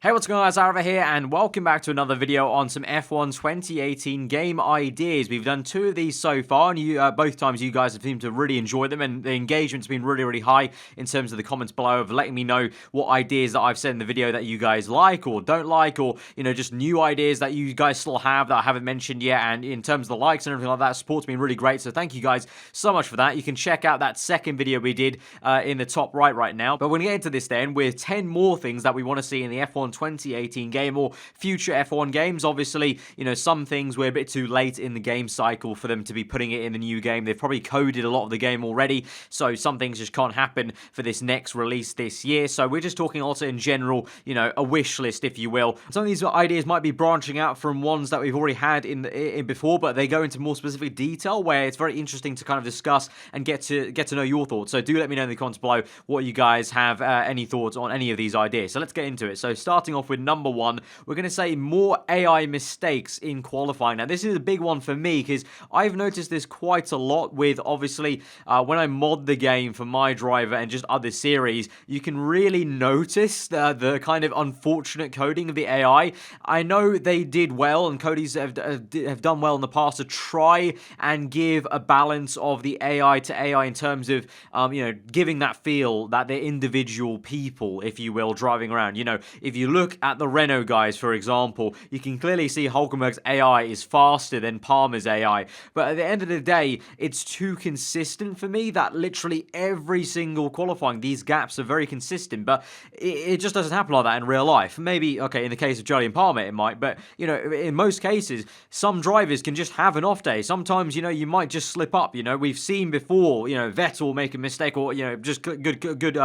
Hey, what's going on guys, aarava here, and welcome back to another video on some F1 2018 game ideas. We've done two of these so far, and both times you guys have seemed to really enjoy them, and the engagement's been really high in terms of the comments below of letting me know what ideas that I've said in the video that you guys like or don't like, or, you know, just new ideas that you guys still have that I haven't mentioned yet. And in terms of the likes and everything like that, support's been really great, so thank you guys so much for that. You can check out that second video we did in the top right now. But we're going to get into this then with 10 more things that we want to see in the F1 2018 game or future F1 games. Obviously, you know, some things we're a bit too late in the game cycle for them to be putting it in the new game. They've probably coded a lot of the game already, so some things just can't happen for this next release this year. So we're just talking also in general, you know, a wish list, if you will. Some of these ideas might be branching out from ones that we've already had in before, but they go into more specific detail where it's very interesting to kind of discuss and get to know your thoughts. So do let me know in the comments below what you guys have any thoughts on any of these ideas. So let's get into it. So starting off with number one, we're going to say more AI mistakes in qualifying. Now, this is a big one for me because I've noticed this quite a lot with, obviously, when I mod the game for my driver and just other series, you can really notice the kind of unfortunate coding of the AI. I know they did well, and Cody's have done well in the past to try and give a balance of the AI to AI in terms of, you know, giving that feel that they're individual people, if you will, driving around. You know, if you look at the Renault guys, for example, you can clearly see Hulkenberg's AI is faster than Palmer's AI. But at the end of the day, it's too consistent for me that literally every single qualifying, these gaps are very consistent. But it just doesn't happen like that in real life. Maybe, okay, in the case of Jolly and Palmer, it might. But, you know, in most cases, some drivers can just have an off day. Sometimes, you know, you might just slip up. You know, we've seen before, you know, Vettel make a mistake, or, you know, just good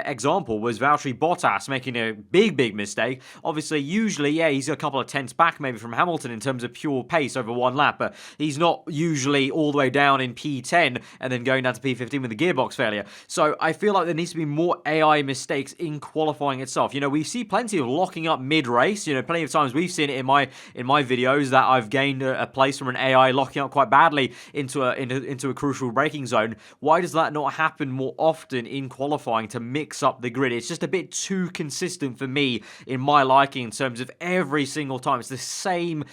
example was Valtteri Bottas making a big mistake. Obviously, usually, yeah, he's a couple of tenths back maybe from Hamilton in terms of pure pace over one lap, but he's not usually all the way down in P10 and then going down to P15 with a gearbox failure. So I feel like there needs to be more AI mistakes in qualifying itself. You know, we see plenty of locking up mid-race. You know, plenty of times we've seen it in my videos that I've gained a place from an AI locking up quite badly into a crucial braking zone. Why does that not happen more often in qualifying to mix up the grid? It's just a bit too consistent for me in my liking in terms of every single time. It's the same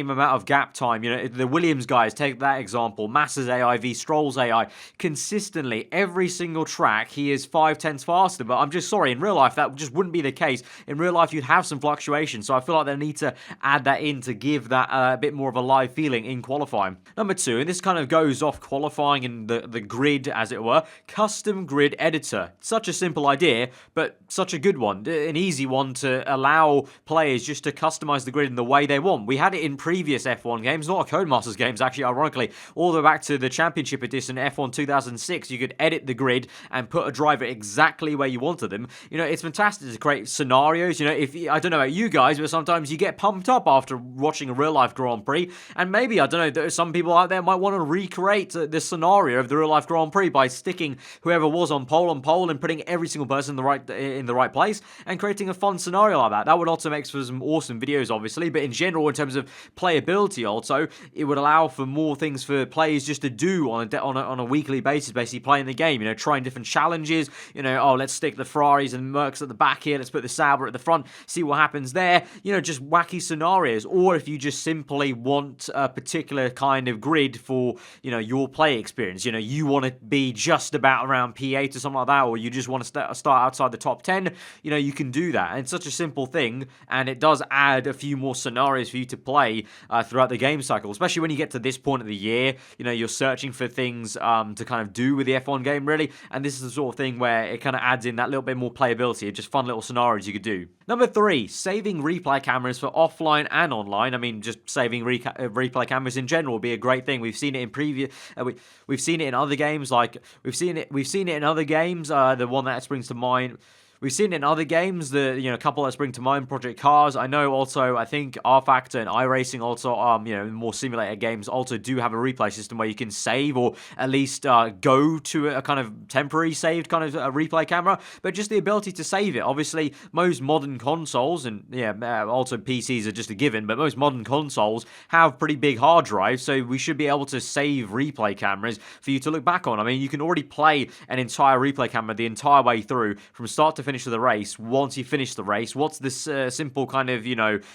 amount of gap time. You know, the Williams guys, take that example. Massa's AI v Stroll's AI. Consistently, every single track, he is 5 tenths faster. But I'm just sorry, in real life, that just wouldn't be the case. In real life, you'd have some fluctuation. So I feel like they need to add that in to give that a bit more of a live feeling in qualifying. Number two, and this kind of goes off qualifying and the grid, as it were, custom grid editor. Such a simple idea, but such a good one. An easy one to allow players just to customize the grid in the way they want. We had it in previous F1 games, not Codemasters games, actually, ironically, all the way back to the Championship Edition F1 2006. You could edit the grid and put a driver exactly where you wanted them. You know, it's fantastic to create scenarios. You know, if I don't know about you guys, but sometimes you get pumped up after watching a real-life Grand Prix, and maybe, I don't know, some people out there might want to recreate the scenario of the real-life Grand Prix by sticking whoever was on pole and putting every single person in the right place and creating a fun scenario like that. That would also make for some awesome videos, obviously, but in general, in terms of playability also, it would allow for more things for players just to do on a weekly basis, basically playing the game, you know, trying different challenges, you know, oh, let's stick the Ferraris and Mercs at the back here, let's put the Sauber at the front, see what happens there, you know, just wacky scenarios. Or if you just simply want a particular kind of grid for, you know, your play experience, you know, you want to be just about around P8 or something like that, or you just want to start outside the top 10, you know, you can do that. And it's such a simple thing, and it does add a few more scenarios for you to play throughout the game cycle, especially when you get to this point of the year. You know, you're searching for things to kind of do with the F1 game, really, and this is the sort of thing where it kind of adds in that little bit more playability, just fun little scenarios you could do. Number three, saving replay cameras for offline and online. I mean, just saving replay cameras in general would be a great thing. We've seen it in previous, we've seen it in other games, like we've seen it in other games. The one that springs to mind. We've seen it in other games, a couple that spring to mind, Project Cars. I know also, I think R-Factor and iRacing also, more simulator games also do have a replay system where you can save or at least go to a kind of temporary saved kind of replay camera, but just the ability to save it. Obviously, most modern consoles, and also PCs are just a given, but most modern consoles have pretty big hard drives, so we should be able to save replay cameras for you to look back on. I mean, you can already play an entire replay camera the entire way through, from start to finish, finish the race. Once you finish the race, what's this simple kind of,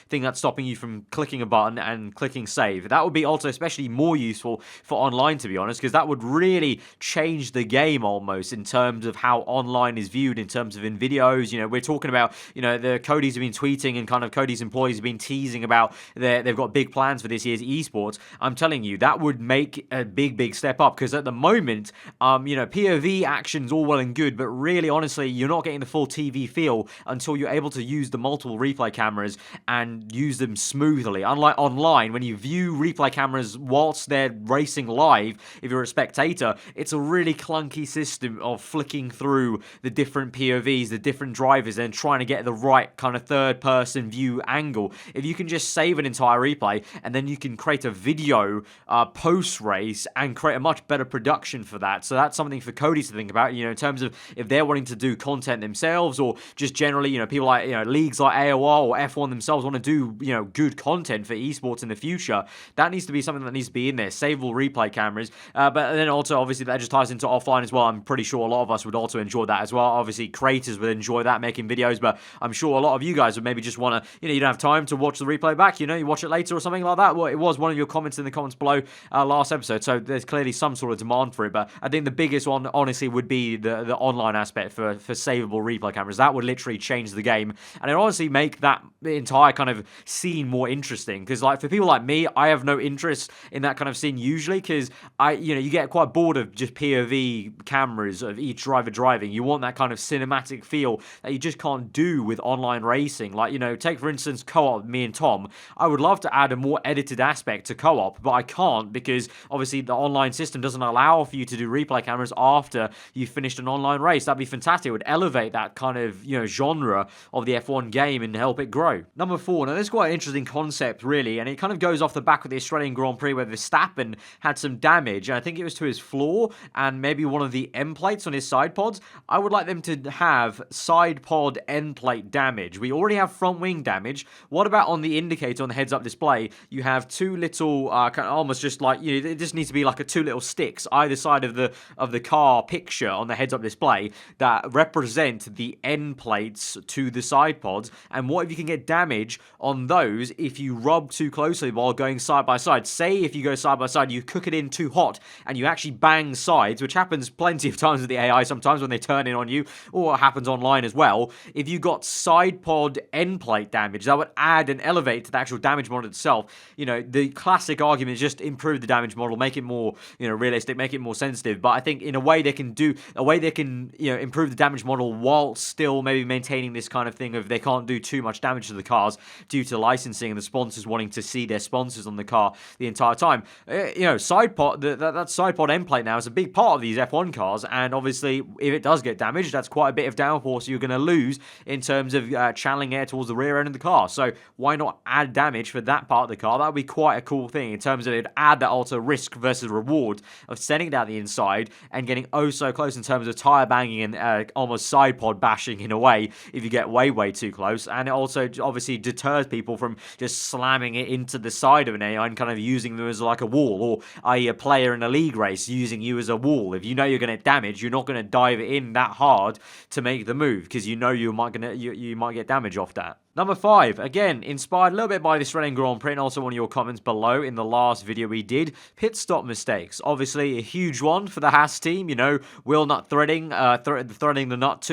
thing that's stopping you from clicking a button and clicking save? That would be also especially more useful for online, to be honest, because that would really change the game almost in terms of how online is viewed in terms of in videos. We're talking about, the Cody's have been tweeting and kind of Cody's employees have been teasing about they've got big plans for this year's esports. I'm telling you, that would make a big step up, because at the moment, POV action's all well and good, but really, honestly, you're not getting the full TV feel until you're able to use the multiple replay cameras and use them smoothly. Unlike online, when you view replay cameras whilst they're racing live, if you're a spectator, it's a really clunky system of flicking through the different POVs, the different drivers, and trying to get the right kind of third-person view angle. If you can just save an entire replay, and then you can create a video post-race and create a much better production for that. So that's something for Cody to think about, in terms of if they're wanting to do content themselves, or just generally, people like, leagues like AOR or F1 themselves want to do, good content for esports in the future. That needs to be something that needs to be in there. Saveable replay cameras. But then also, obviously, that just ties into offline as well. I'm pretty sure a lot of us would also enjoy that as well. Obviously, creators would enjoy that, making videos, but I'm sure a lot of you guys would maybe just want to, you don't have time to watch the replay back, you watch it later or something like that. Well, it was one of your comments in the comments below last episode, so there's clearly some sort of demand for it, but I think the biggest one, honestly, would be the online aspect for savable replay cameras. That would literally change the game, and it honestly make that entire kind of scene more interesting, because like for people like me, I have no interest in that kind of scene usually, because you get quite bored of just POV cameras of each driver driving. You want that kind of cinematic feel that you just can't do with online racing. Like, take for instance co-op, me and Tom. I would love to add a more edited aspect to co-op, but I can't, because obviously the online system doesn't allow for you to do replay cameras after you've finished an online race. That'd be fantastic. It would elevate that kind of, genre of the F1 game and help it grow. Number 4, now this is quite an interesting concept really, and it kind of goes off the back of the Australian Grand Prix where Verstappen had some damage, and I think it was to his floor and maybe one of the end plates on his side pods. I would like them to have side pod end plate damage. We already have front wing damage. What about on the indicator on the heads-up display? You have two little, kind of almost just like, it just needs to be like two little sticks either side of the car picture on the heads-up display that represent the end plates to the side pods. And what if you can get damage on those if you rub too closely while going side by side? Say if you go side by side, you cook it in too hot and you actually bang sides, which happens plenty of times with the AI sometimes when they turn in on you, or it happens online as well. If you got side pod end plate damage, that would add and elevate to the actual damage model itself. The classic argument is just improve the damage model, make it more, realistic, make it more sensitive. But I think in a way they can improve the damage model while still maybe maintaining this kind of thing of they can't do too much damage to the cars due to licensing and the sponsors wanting to see their sponsors on the car the entire time. Side pod, that side pod end plate now is a big part of these F1 cars, and obviously if it does get damaged, that's quite a bit of downforce you're going to lose in terms of channeling air towards the rear end of the car. So why not add damage for that part of the car? That would be quite a cool thing in terms of it add that also risk versus reward of sending down the inside and getting oh so close in terms of tire banging and almost side pod bashing in a way if you get way too close. And it also obviously deters people from just slamming it into the side of an AI and kind of using them as like a wall, or a player in a league race using you as a wall. If you know you're going to get damage, you're not going to dive in that hard to make the move, because you know you might get damage off that. Number 5, again, inspired a little bit by the Australian Grand Prix and also one of your comments below in the last video we did, pit stop mistakes. Obviously, a huge one for the Haas team, wheel nut threading the nut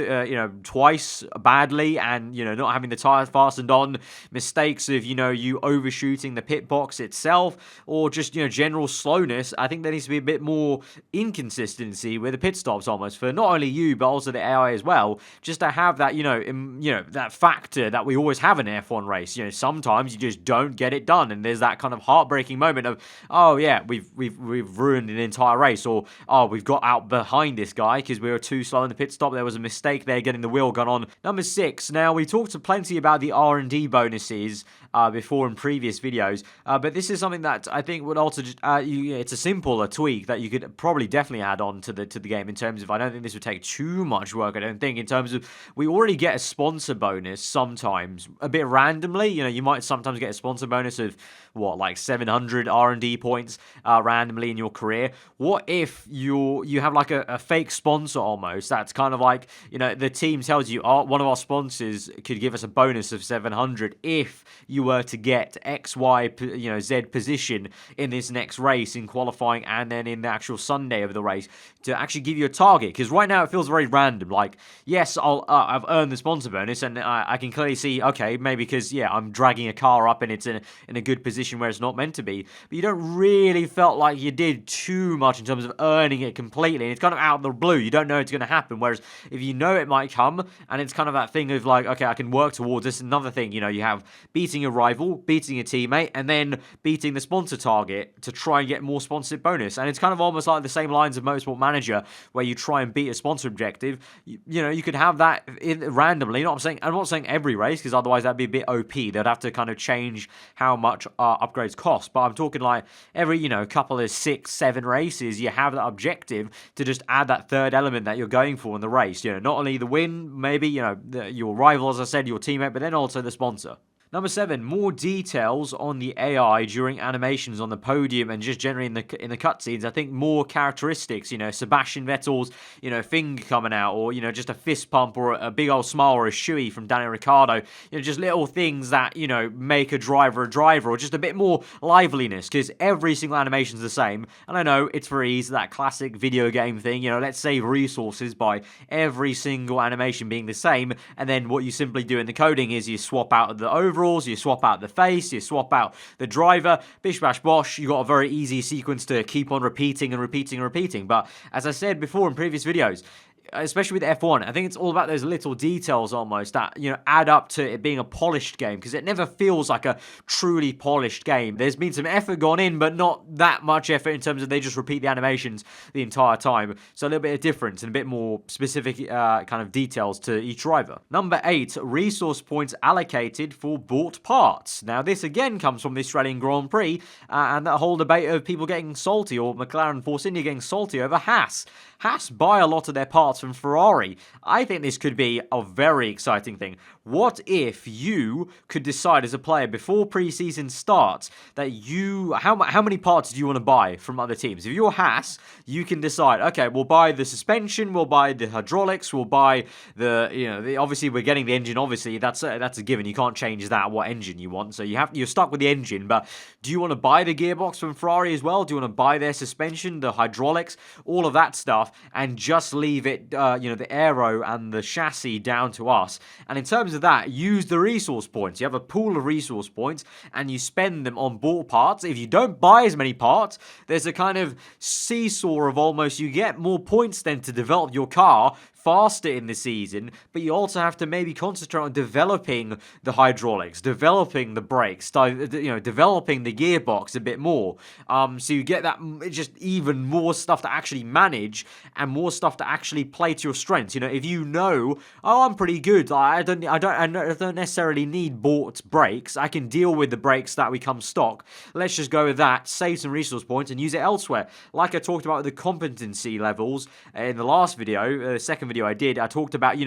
twice badly, and, not having the tyres fastened on, mistakes of, you overshooting the pit box itself, or just, general slowness. I think there needs to be a bit more inconsistency with the pit stops almost for not only you, but also the AI as well, just to have that, that factor that we always have in an F1 race. Sometimes you just don't get it done, and there's that kind of heartbreaking moment of, oh yeah, we've ruined an entire race, or oh, we've got out behind this guy because we were too slow in the pit stop. There was a mistake there getting the wheel gun on. Number 6. Now, we talked plenty about the R&D bonuses before in previous videos, but this is something that I think would also just it's a simpler tweak that you could probably definitely add on to the game in terms of, I don't think this would take too much work. I don't think, in terms of, we already get a sponsor bonus sometimes a bit randomly. You might sometimes get a sponsor bonus of like 700 R&D points randomly in your career. What if you have like a fake sponsor almost that's kind of like, the team tells you, one of our sponsors could give us a bonus of 700 if you were to get X, Y, Z position in this next race in qualifying and then in the actual Sunday of the race, to actually give you a target. Because right now it feels very random. Like, yes, I've earned the sponsor bonus, and I can clearly see, okay, maybe because, yeah, I'm dragging a car up and it's in a good position where it's not meant to be. But you don't really felt like you did too much in terms of earning it completely. And it's kind of out of the blue. You don't know it's going to happen. Whereas if you know it might come, and it's kind of that thing of like, okay, I can work towards this. Another thing, you have beating a rival, beating a teammate, and then beating the sponsor target to try and get more sponsorship bonus. And it's kind of almost like the same lines of Motorsport Manager, where you try and beat a sponsor objective. You could have that randomly. I'm not saying every race, because otherwise that'd be a bit OP. They'd have to kind of change how much upgrades cost. But I'm talking like every couple of 6, 7 races, you have that objective to just add that third element that you're going for in the race. Not only the win, maybe your rival, as I said, your teammate, but then also the sponsor. Number 7, more details on the AI during animations on the podium and just generally in the cutscenes. I think more characteristics, Sebastian Vettel's, finger coming out, or, just a fist pump, or a big old smile, or a shoey from Daniel Ricciardo. Just little things that, make a driver, or just a bit more liveliness, because every single animation's the same. And I know it's for ease, that classic video game thing, let's save resources by every single animation being the same, and then what you simply do in the coding is you swap out the overall, you swap out the face, you swap out the driver, bish bash bosh, you got a very easy sequence to keep on repeating and repeating and repeating. But as I said before in previous videos, especially with F1, I think it's all about those little details almost that, add up to it being a polished game, because it never feels like a truly polished game. There's been some effort gone in, but not that much effort in terms of they just repeat the animations the entire time. So a little bit of difference and a bit more specific kind of details to each driver. Number 8, resource points allocated for bought parts. Now this again comes from the Australian Grand Prix and that whole debate of people getting salty, or McLaren Force India getting salty over Haas. Haas buy a lot of their parts from Ferrari. I think this could be a very exciting thing. What if you could decide as a player before pre-season starts that how many parts do you want to buy from other teams? If you're Haas, you can decide, okay, we'll buy the suspension, we'll buy the hydraulics, we'll buy obviously we're getting the engine, obviously that's a given. You can't change that, what engine you want. So you're stuck with the engine, but do you want to buy the gearbox from Ferrari as well? Do you want to buy their suspension, the hydraulics, all of that stuff, and just leave it the aero and the chassis down to us? And in terms of that, use the resource points. You have a pool of resource points and you spend them on bought parts. If you don't buy as many parts, there's a kind of seesaw of almost, you get more points then to develop your car faster in the season, but you also have to maybe concentrate on developing the hydraulics, developing the brakes, developing the gearbox a bit more. So you get that just even more stuff to actually manage and more stuff to actually play to your strengths. If I'm pretty good, I don't necessarily need bought brakes. I can deal with the brakes that become stock. Let's just go with that, save some resource points and use it elsewhere. Like I talked about with the competency levels in the last video, the second video I talked about,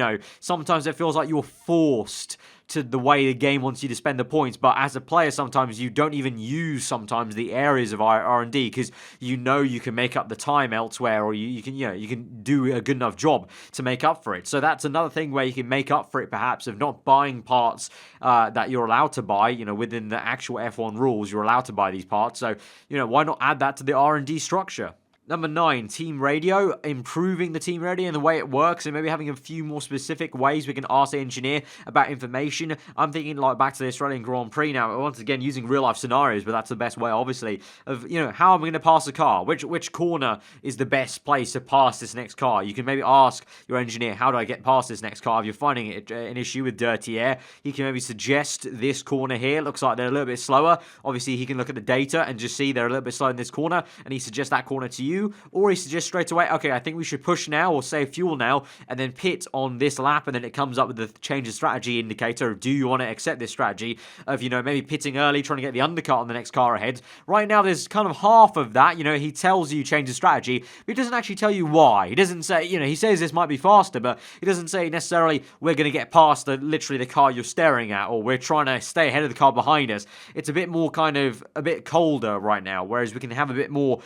sometimes it feels like you're forced to the way the game wants you to spend the points, but as a player sometimes you don't even use sometimes the areas of R&D because you can make up the time elsewhere, or you can do a good enough job to make up for it. So that's another thing where you can make up for it perhaps of not buying parts that you're allowed to buy, within the actual F1 rules you're allowed to buy these parts. So why not add that to the R&D structure? Number 9, team radio, improving the team radio and the way it works, and maybe having a few more specific ways we can ask the engineer about information. I'm thinking like back to the Australian Grand Prix now, once again using real life scenarios, but that's the best way obviously of, how am I going to pass a car? Which corner is the best place to pass this next car? You can maybe ask your engineer, how do I get past this next car? If you're finding it an issue with dirty air, he can maybe suggest this corner here, looks like they're a little bit slower. Obviously he can look at the data and just see they're a little bit slow in this corner, and he suggests that corner to you. Or he suggests straight away, okay, I think we should push now or save fuel now and then pit on this lap, and then it comes up with the change of strategy indicator. Do you want to accept this strategy of, maybe pitting early, trying to get the undercut on the next car ahead? Right now, there's kind of half of that. He tells you change the strategy, but he doesn't actually tell you why. He doesn't say, he says this might be faster, but he doesn't say necessarily we're going to get past literally the car you're staring at, or we're trying to stay ahead of the car behind us. It's a bit more kind of, a bit colder right now, whereas we can have a bit more,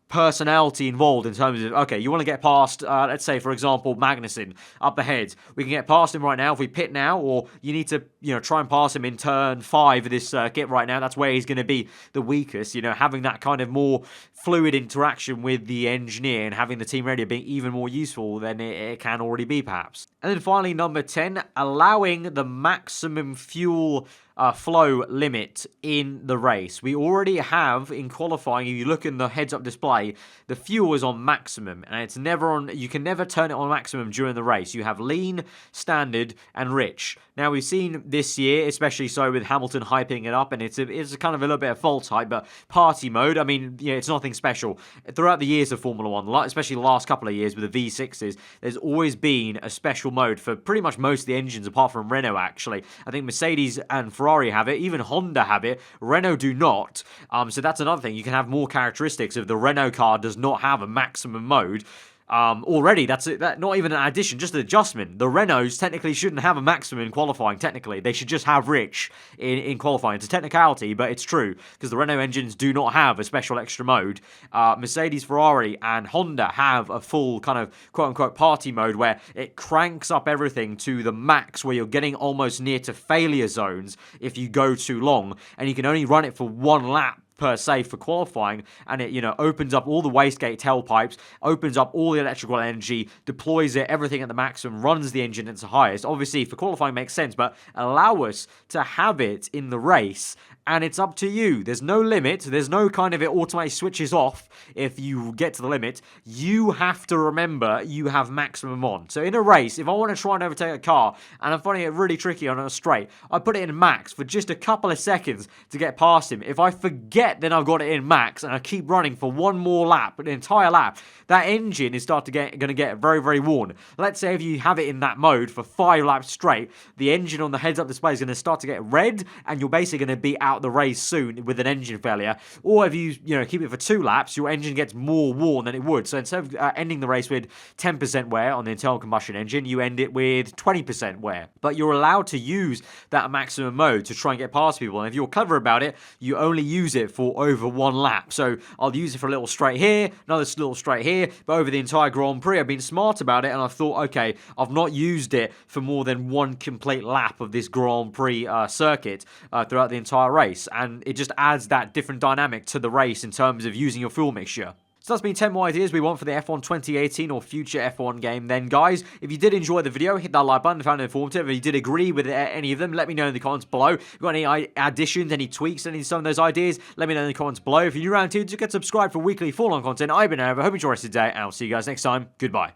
personality involved in terms of, okay, you want to get past, let's say, for example, Magnussen up ahead. We can get past him right now if we pit now, or you need to, try and pass him in turn 5 of this circuit right now. That's where he's going to be the weakest, having that kind of more fluid interaction with the engineer and having the team radio being even more useful than it can already be, perhaps. And then finally, number 10, allowing the maximum fuel flow limit in the race. We already have in qualifying, if you look in the heads-up display, the fuel is on maximum, and it's never on. You can never turn it on maximum during the race. You have lean, standard, and rich. Now we've seen this year, especially so with Hamilton hyping it up, and it's a kind of a little bit of false hype, but party mode. I mean, it's nothing special. Throughout the years of Formula One, especially the last couple of years with the V6s, there's always been a special mode for pretty much most of the engines, apart from Renault. Actually, I think Mercedes and Ferrari have it, even Honda have it, Renault do not, so that's another thing. You can have more characteristics of the Renault car does not have a maximum mode. Already, that's not even an addition, just an adjustment. The Renaults technically shouldn't have a maximum in qualifying, technically. They should just have rich in qualifying. It's a technicality, but it's true, because the Renault engines do not have a special extra mode. Mercedes, Ferrari, and Honda have a full kind of quote-unquote party mode where it cranks up everything to the max, where you're getting almost near to failure zones if you go too long, and you can only run it for 1 lap per se for qualifying, and it opens up all the wastegate tailpipes, opens up all the electrical energy, deploys it, everything at the maximum, runs the engine at its highest. Obviously for qualifying makes sense, but allow us to have it in the race, and it's up to you. There's no limit. There's no kind of it automatically switches off if you get to the limit. You have to remember you have maximum on. So in a race, if I want to try and overtake a car and I'm finding it really tricky on a straight, I put it in max for just a couple of seconds to get past him. If I forget, then I've got it in max and I keep running for one more lap, an entire lap, that engine is going to get very, very worn. Let's say if you have it in that mode for 5 laps straight, the engine on the heads-up display is going to start to get red, and you're basically going to be out the race soon with an engine failure. Or if you keep it for 2 laps, your engine gets more worn than it would. So instead of ending the race with 10% wear on the internal combustion engine, you end it with 20% wear. But you're allowed to use that maximum mode to try and get past people. And if you're clever about it, you only use it for over 1 lap. So I'll use it for a little straight here, another little straight here, but over the entire Grand Prix, I've been smart about it, and I've thought, okay, I've not used it for more than 1 complete lap of this Grand Prix circuit throughout the entire race, and it just adds that different dynamic to the race in terms of using your fuel mixture. So that's been 10 more ideas we want for the F1 2018 or future F1 game then, guys. If you did enjoy the video, hit that like button, found it informative. If you did agree with any of them, let me know in the comments below. If you've got any additions, any tweaks, any of some of those ideas, let me know in the comments below. If you're new around here, do get subscribed for weekly full-on content. I've been Aarava. Hope you enjoy the rest of the day, and I'll see you guys next time. Goodbye.